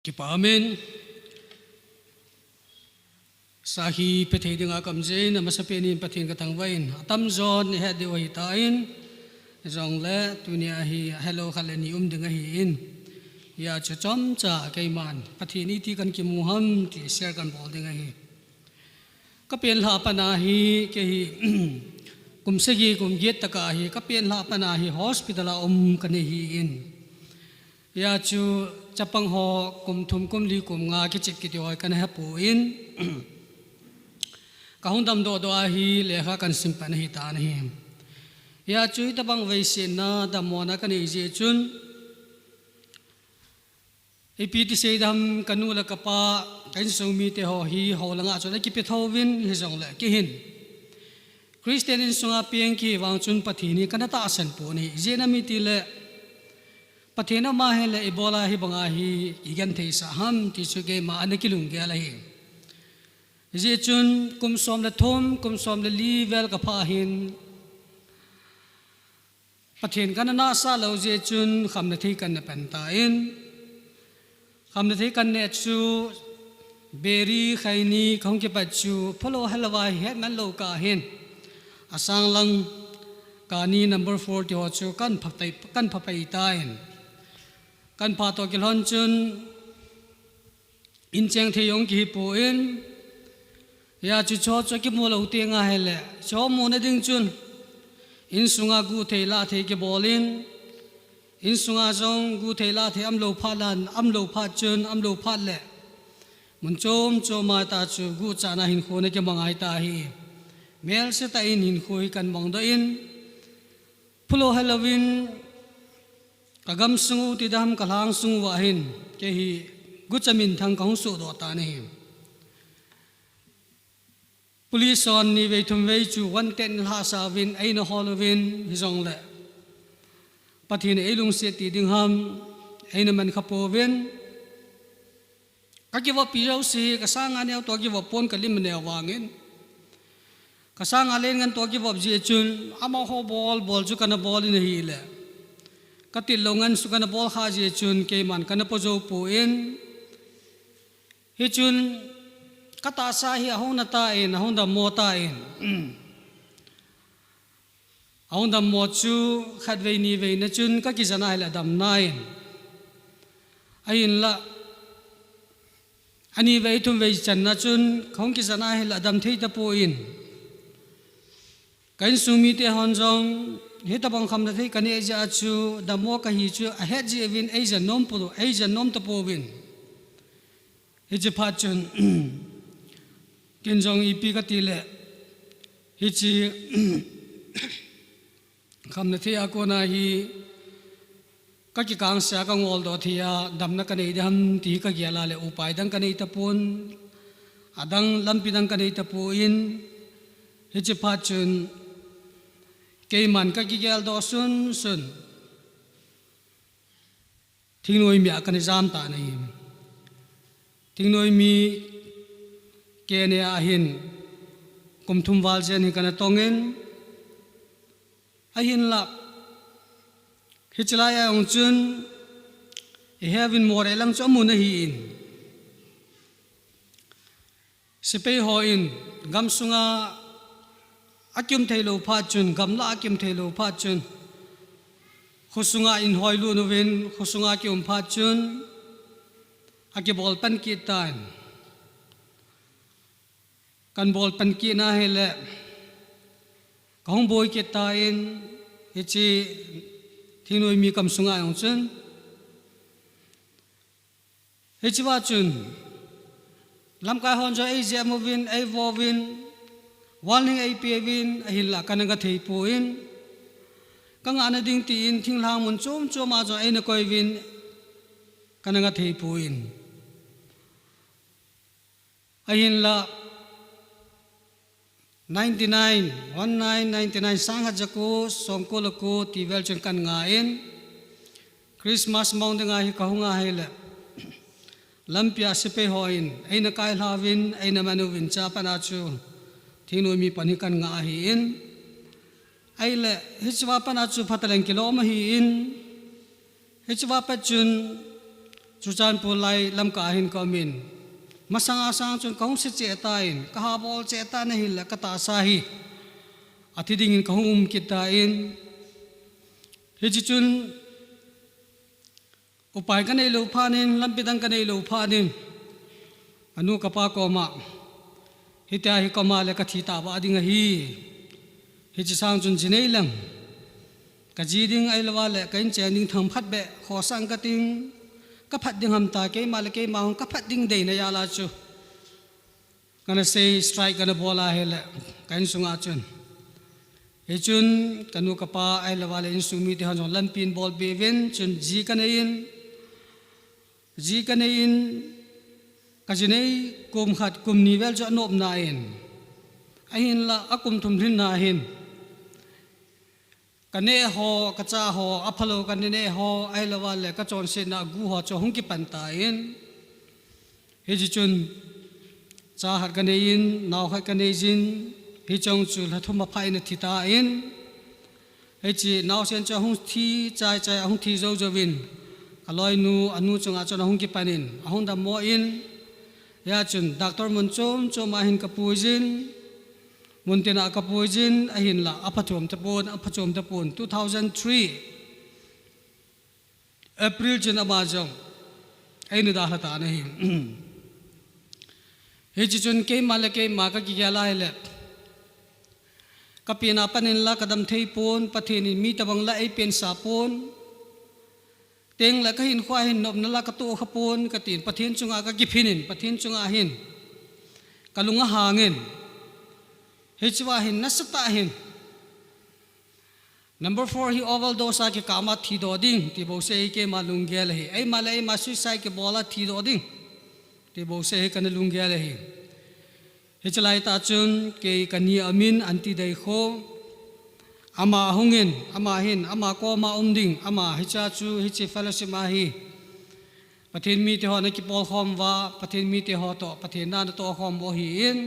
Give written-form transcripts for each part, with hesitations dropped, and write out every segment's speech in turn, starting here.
Kipa amen. Sahi pethe dinga kamje na masapeni pathin katang vain atam zon he de wai tain zong le tunia hi hello khalani dinga hi in ya chom cha kaiman pathini ti kan ki muham ti share kan bol dinga hi kapel ha pana hi ke hi kumsegi kumget taka hi kapel ha pana hi hospital kan hi in ya chu chapang ho kum thum kum li kum nga ki chip ki doi kan ha pu in kahun dam do do hi lekha kan simpan hi ta hi ya chui ta bang vai se na da mona kan i je chun ipiti se dam kanu la kapa kan so mi te ho hi ho langa cho ki pe thowin hi jong la ki hin Christian in sunga piang ki wang chun pathini kan ta asan pu ni je na mi ti le pathena ma hele ebola hi banga hi igan thei sa ham ti chu ge ma an ki lung ge la hi je chun kum som la thom kum som la li vel ka pha hin pathen kan na sa lo je chun kham na thei kan na pan ta in kham na thei kan ne chu beri khaini khong ke pa chu pholo halwa he nan lo ka hin asang lang kani number 4 ti ho chu kan phapai ta in kan pha to kilhon chun in cheng the yong ki po in ya chu cho ki mo lo te nga hele cho mo na ding chun in sunga gu the la the ki bolin in sunga jong gu the la the am lo pha lan am lo pha chun am lo pha le mun chom choma ta chu gu cha na hin kho na ke mangai ta hi mel se ta in hin khoi kan mong do in phulo halloween kagam sungu ti dam kalang sungu wa hin ke hi guchamin thang kong su do ta ne police on ni ve thum ve chu wan ten ha sa win ai na halloween hi jong le pathin ei lung se ti ding ham ai na man khapo wen ka ki wa pi rau si ka sang an to ki wa pon ka lim ne wangin ka sang alen ngan to ki wa je chun ama ho bol chu kana bol in hi le katil longan su kana bol kha je chun ke man kana po jo pu in hi chun kata sa hi ahona ta in ahonda mo ta in ahonda mo chu khat ve ni ve na chun ka ki jana ila dam nain ain la ani ve thum ve chan na chun khong ki jana ila dam thei ta pu in kain sumi te hon jong he ta bang kham na thei kan e ja chu da mo ka hi chu a het je win e ja nom pu e ja nom ta pu win he je pha chun kin jong ipi ka ti le hi chi kham na thei a ko na hi ka ki kang sa ka ngol do thia dam na ka nei dam ti ka gya la le upai dang ka nei ta pun adang lampi dang ka nei ta pu in hi chi pha chun ke man ka ki gel do sun thingnoi mi a kan jam ta nei thingnoi mi ke ne a hin kum thum wal jen hi kana tongin a hin la hichlaya ong chun e havin more lang cho mun hi in sipe ho in gam sunga akyum thailo pha chun gamla akyum thailo pha chun khusunga in hoilu no win khusunga kyum pha chun ake bol pan ki tan kan bol pan ki na hele kong boy ke ta in hichi thinoi mi kam sunga ong chun hichi wa chun lam ka hon jo ei je movin ei vovin walning ai pewin ahil la kananga thei puin kanga na ding ti in thinglang mun chom choma jo ai na koi win kananga thei puin ahin la 1999 sangha jako songko lako ti vel chen kan nga in Christmas mong de nga hi kahunga hele lampia sipe hoin ai na kai hlawin ai na manuwin cha pana chu thinoi mi panikan nga hi in ai le hichwa pana chu phataleng kilo ma hi in hichwa pa chun chu chan pu lai lam ka hin ka min masanga sang chun kahung se che ta in ka ha bol che ta na hil ka ta sa hi athi ding in kahung kita in he chi chun upai ka nei lo phanin lampidang ka nei lo phanin anu ka pa ko ma hita hi ka ma le ka thi ta ba ding hi he chi sang chun jinei lang ka ji ding ai lawa le kain chen ding thang phat be kho sang ka ting ka phat ding ham ta ke ma le ke ma hong ka phat ding dei na ya la chu kana say strike kana bola hele kain sunga chun he chun kanu ka pa ai lawa le in sumi te han lam pin bol be ven chun ji kana in ka jinei kum khat kum ni vel cho nop na in ahin la akum thum rin na hin kane ho kacha ho aphalo kane ho ai lawa le ka chon se na gu ho cho hung ki pan ta in he ji chun cha har kane in naw khat kane jin he chong chu la thuma phai na thita in he chi naw sen cho hung thi chai chai hung thi zo zo win aloi nu anu chunga cho hung ki panin ahung da mo in ya chun doctor mun chom ma hin ka puijin muntina ka puijin ahin la aphathum te pon 2003 April chin amajong ai ni da hata na hi he chi chun ke ma ka ki gala hele kapina panin la kadam thei pon pathini mi tabang la ai pen sa pon teng la ka hin khwa hin nop na la ka to khapon ka tin pathin chunga ka gifinin pathin chunga hin kalunga hangin hechwa hin nasata hin number 4 hi oval dosa ki kama thi do ding ti bo se ke malung gel hi ai malai ma suicide ke bola thi do ding ti bo se kan lung gel hi hechlai ta chun ke kani amin anti dai kho ama hungin ama hin ama ko ma umding ama hicha chu hichi fellowship ma hi pathin mi te ho na ki pol khom wa pathin mi te ho to pathin na to khom bo hi in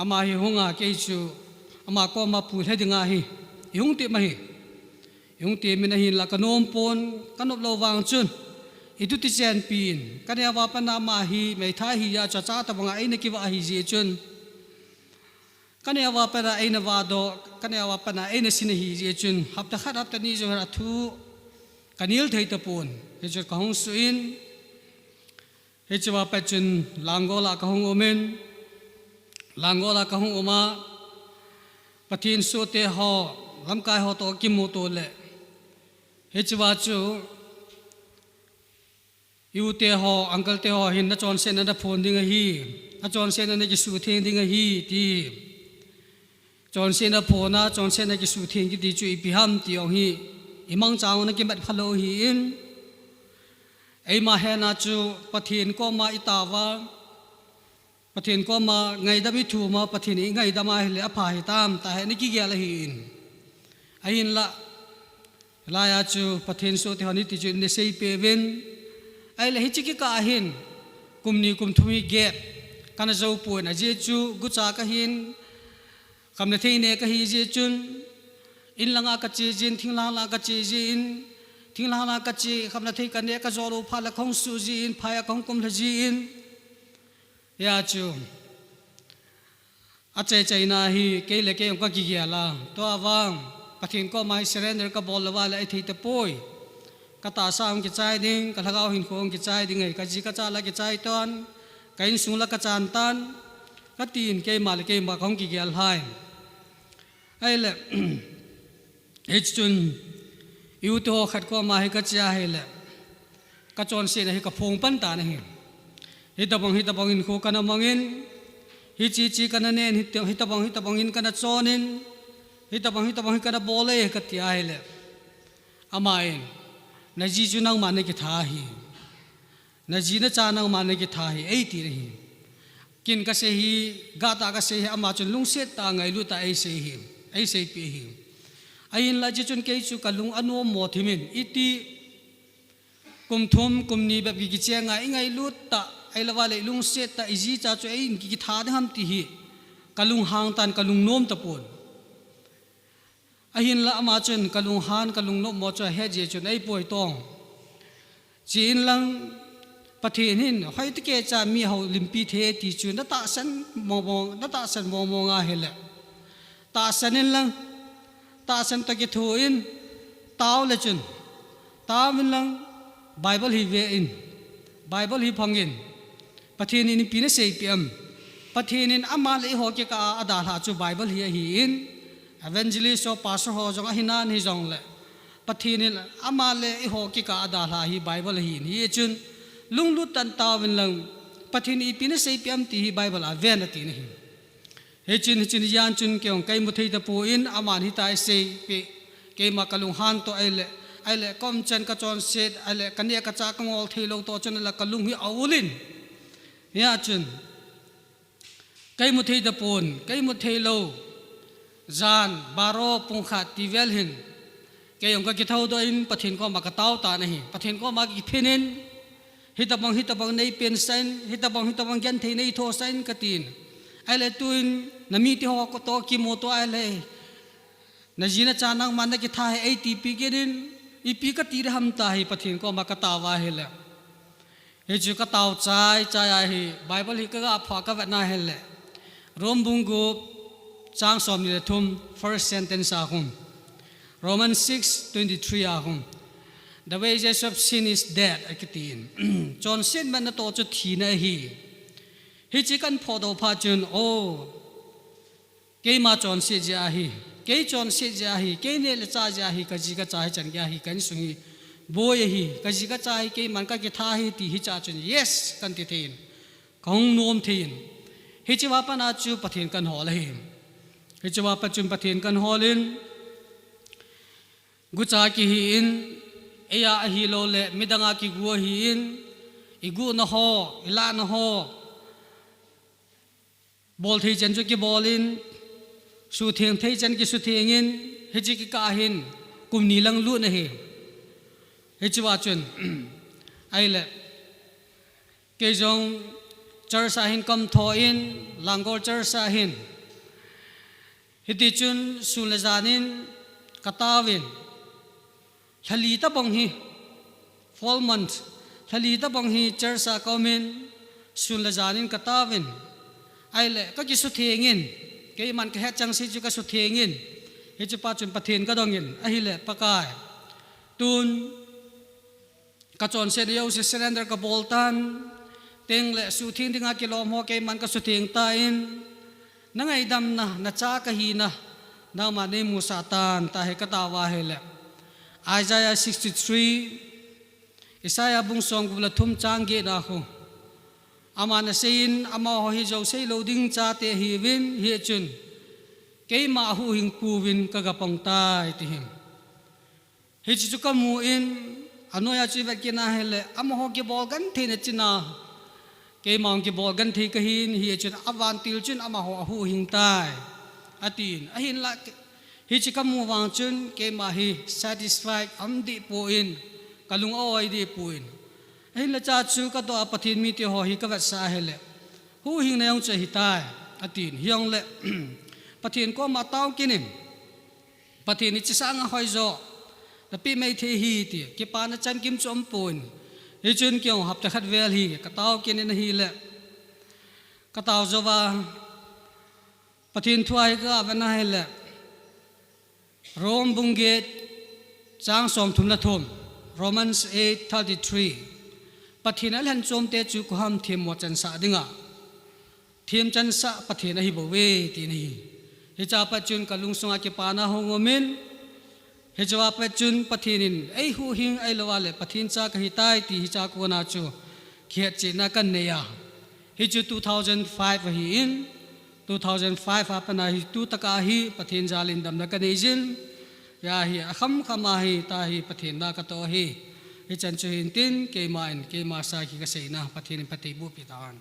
ama hi hunga ke chu ama ko ma pu the dinga hi yung ti ma hi yung ti min hin la kanom pon kanop lo wang chun itu ti chen pin kania wa pa na ma hi mai tha hi ya cha cha ta banga ai na ki wa hi ji chun kania wa pa na ai na wa do kania wa pa na ai na sin hi ji chun hapta khat hapta ni jo ra thu kanil thei ta pon he chu ka hong su in he chu wa pa chun langola ka hong omen langola ka hong oma pathin so te ho lam kai ho to ki mo to le he chwa chu yu te ho uncle te ho hin na chon sen na phone ding hi na chon sen na ki su theng ding hi ti chon sen na phone na chon sen na ki su theng ki ti chu i pi ham ti ong hi imang chang na ki mat phalo hi in ai ma he na chu pathin ko ma itawa pathin ko ma ngai da bi thu ma pathin i ngai da ma hele apha hi tam ta he ni ki gya la hi in ain la ya chu pathin so te hani ti chu ne sei pe ven ai le hi chi ki ka hin kumni kum thumi gap kana zo pu na je chu gu cha ka hin kam na thei ne ka hi je chun in langa ka chi jin thing la ka chi jin thing la ka chi kam na thei ka ne ka zo ro pha la khong su jin pha ya khong kum la jin ya chu a chai na hi ke le ke ka ki ya la to awang pathin ko mai surrender ka bol wa la thei te poi ka ta sang ki chai ding ka lagao hin khong ki chai ding ai ka ji ka cha la ki chai ton ka in sung la ka chan tan ka tin ke mal ke ma khong ki gyal hai ai le h chun yu to khat ko ma hi ka cha hai le ka chon se na hi ka phong pan ta na hi hi ta bang in kho kana mangin hi chi kana nen hi ta bang in kana chonin hi ta bang kana bole ka ti ai le amain na ji chu nang ma ne ki tha hi na ji na cha nang ma ne ki tha hi ei ti hi kin ka se hi ga ta ka se hi ama chun lung se ta ngai lu ta ei se pi hi ain la ji chun ke chu ka lung anu mo thimin iti kum thum kum ni ba ki che ngai lu ta ai la wa le lung se ta ji cha chu ei ki tha de ham ti hi kalung hang tan kalung nom ta pon ahin la ama chun kalung han kalung no mo cha he je chun ei poi tong chín lăngประเทศหินให้ตะเกจะมีเขาลิมปีเทติจุนนัตตาสันมองนัตตาสันมองอาเฮลตาสันนิลังตาสันตะเกทูอินตาวเลจุนตาวินลังไบเบิลฮีเวอินไบเบิลฮีพังอินประเทศนี้ปีนั้นเสียเปียมประเทศนี้อามาเลยหอกเกกอาดาลาจูไบเบิลฮีฮีอินเอเวนเจลิสโอปาสโฮจงอาหินานฮิจงเลประเทศนี้อามาเลยหอกเกกอาดาลาฮีไบเบิลฮีฮีจุนลุงลุตันตาวินลังประเทศนี้ปีนั้นเสียเปียมตีฮีไบเบิลอาเวนตีนี่เฮจินยานจุนเกี่ยวกับมุทัยตะปูอินอามาฮิตาเสียเปเกมากัลุงฮันโตไอเล่ก้มจันกระจรเสดไอเล่กันเนียกระจากงอลเทโลโตจนละกัลุงฮิอาวุลินเนี่ยจุนไกมุทัยตะปูนไกมุทัยโลจานบารอปงขัดตีเวลหินเกี่ยวกับกิเท่าตัวอินประเทศก็มากระเต้าตานี่ประเทศก็มากิเพนินฮิตาบังในเป็นเซนฮิตาบังยันเทในโทเซนกตินไอเล่ตุนนามีที่หอกโตกิโมโตไอเล่นาจีน่าจานังมันได้กิท่าให้ไอทีปีกินอีปีก็ตีรหัมตาให้ประเทศก็มากระตาวาเฮล่เฮจูกระตาวใจไอให้ไบเบิลฮิก็พากระเวน่าเฮล่รวมบุงกูจางสอมนี่ทุ่ม first sentence อาคุม Romans 6:23 อาคุม The wages of sin is death ไอคิดนจนsinมันน่ะโตจุดทีนะฮิจิกันพอดอพาจุนโอเกมาจนเสียจาฮีเกยจนเสียจาฮีเกยเนลจ่าจาฮีกจิกจ่าให้จันยาฮีกันสุงีโบยฮีกจิกจ่าฮีเกมันก็กิท่าฮีตีฮิจ่าจุน yes กันติเทนของนวมเทนฮิจิวาปนาจูปะเทนกันหอเลยฮิจิวาปจุนปะเทนกันหอลินกุจ่ากิฮีอินเอียฮีโลเลมิดังอากิกัวฮีอินอีกูนะฮออิลานะฮอบอลที่จันจุกิบอลินสุเทียงที่จันกิสุเทียงินเฮจิกิกาหินกุมนีลังลุนะเฮเฮจิวาจุนไอเล่เกจงจาร์สาหินคำทออินลังกอลจาร์สาหินฮิติจุนสุเลจานินกตาวินทลีตะบังฮีฟอลมันต์ทลีตะบังฮีจาร์สาคอมินสุเลจานินกตาวินไอเล่ก็กิสุเทียงินเกยมันก็เฮ็ดจังสิจุกสุเทียงินเฮจุปัจจุบันเทียนก็ดองงินไอเล่ปะกายตุนกระจรเซนเยลเซเรนเดอร์กับบอลตันเต็งเล่สุเทียงที่งากิโลมหัวเกยมันก็สุเทียงตาอินนั่งไอดำนะจากะฮีนะนางมาเนมูซาตานตาเฮกตาวาเฮเล่Isaiah 63 Isaiah bung song gula thum changge na khu amana sein ama ho hi jo sei loading cha te hi win hi chun ke ma hu hing pu win ka ga pong tai ti him hi chu ka mu in anoya chi va kina hele ama ho ke bol gan the ne china ke ma ke bol gan the ka hin hi chun awan til chun ama ho hu hing tai atin a hin la hi chi ka mu wang chun ke ma hi satisfied am di pu in kalung oi di pu inไอ้ละจ่าชูก็ตัวปฏิมิติหอฮิกวัดสาเหลหูหิงในองค์จะหิตายอตินฮิองเละปฏินก็มาเต้ากินปฏินิจสังหอยโจแต่ปีไม่เทฮีตีเก็บปานจันกิมจอมปูนฮิจุนเกี่ยวหับจะขัดเวลฮีก็เต้ากินในฮีเละก็เต้าโจว่าปฏินทวายก็วันนั้นเละโรมบุงเกตจางสมทุนละทม Romans 8:33ปฏินัลหันโจมเตจุกุhamเทียมวัจันสะดิงะเทียมจันสะปฏินัหิบเวตีนี่เฮจาปัจจุนกัลุงสงอาเกปานาหงอมินเฮจาวาปัจจุนปฏินินไอหูหิงไอละวาเลปฏินจากหิตายตีฮิจากวนาจูเขียดเจนักันเนียฮิจู2005ฮิอิน2005อาปนาฮิตุตะกาฮิปฏินจาลินดัมนักันเอจินยาฮิอัคำขมาฮิตาฮิปฏินดากะโตฮิจันจุหินตินเกมาอินเกมาสากิกเสนาปฏินิปฏิบุปิตาน